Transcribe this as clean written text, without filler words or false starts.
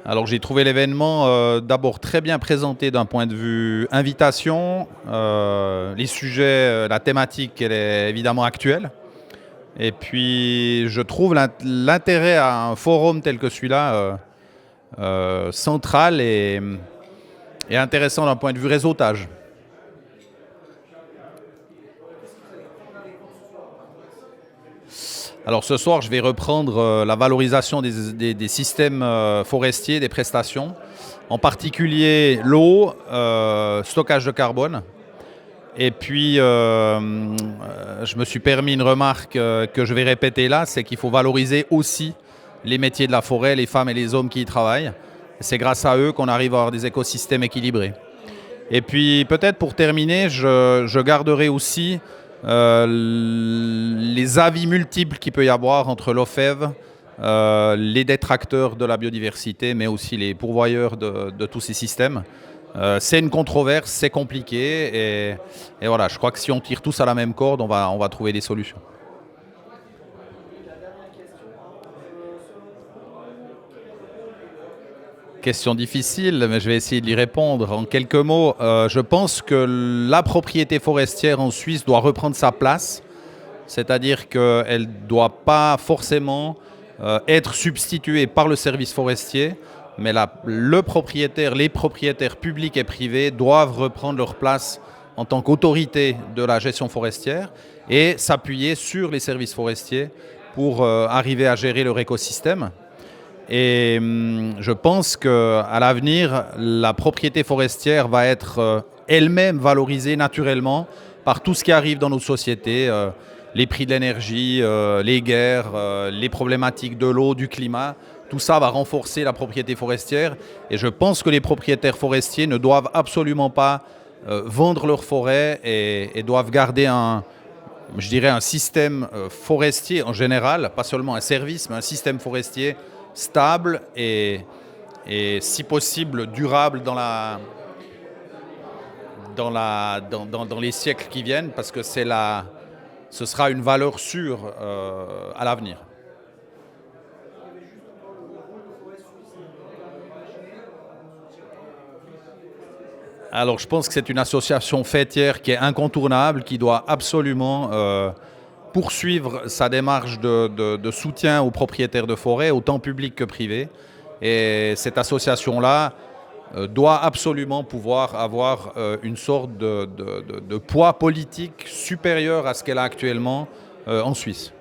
Alors j'ai trouvé l'événement d'abord très bien présenté d'un point de vue invitation, les sujets, la thématique elle est évidemment actuelle. Et puis je trouve l'intérêt à un forum tel que celui-là central et intéressant d'un point de vue réseautage. Alors ce soir, je vais reprendre la valorisation des systèmes forestiers, des prestations, en particulier l'eau, stockage de carbone. Et puis, je me suis permis une remarque que je vais répéter là, c'est qu'il faut valoriser aussi les métiers de la forêt, les femmes et les hommes qui y travaillent. C'est grâce à eux qu'on arrive à avoir des écosystèmes équilibrés. Et puis peut-être pour terminer, je garderai aussi les avis multiples qu'il peut y avoir entre l'OFEV, les détracteurs de la biodiversité, mais aussi les pourvoyeurs de tous ces systèmes. C'est une controverse, c'est compliqué et voilà, je crois que si on tire tous à la même corde, on va trouver des solutions. Question difficile, mais je vais essayer de y répondre. En quelques mots, je pense que la propriété forestière en Suisse doit reprendre sa place, c'est-à-dire qu'elle ne doit pas forcément être substituée par le service forestier, mais le propriétaire, les propriétaires publics et privés doivent reprendre leur place en tant qu'autorité de la gestion forestière et s'appuyer sur les services forestiers pour arriver à gérer leur écosystème. Et je pense qu'à l'avenir, la propriété forestière va être elle-même valorisée naturellement par tout ce qui arrive dans nos sociétés, les prix de l'énergie, les guerres, les problématiques de l'eau, du climat. Tout ça va renforcer la propriété forestière. Et je pense que les propriétaires forestiers ne doivent absolument pas vendre leur forêt et doivent garder je dirais un système forestier en général, pas seulement un service, mais un système forestier stable et si possible durable dans les siècles qui viennent, parce que ce sera une valeur sûre à l'avenir. Alors je pense que c'est une association fêtière qui est incontournable, qui doit absolument poursuivre sa démarche de soutien aux propriétaires de forêt, autant publics que privés. Et cette association-là doit absolument pouvoir avoir une sorte de poids politique supérieur à ce qu'elle a actuellement en Suisse.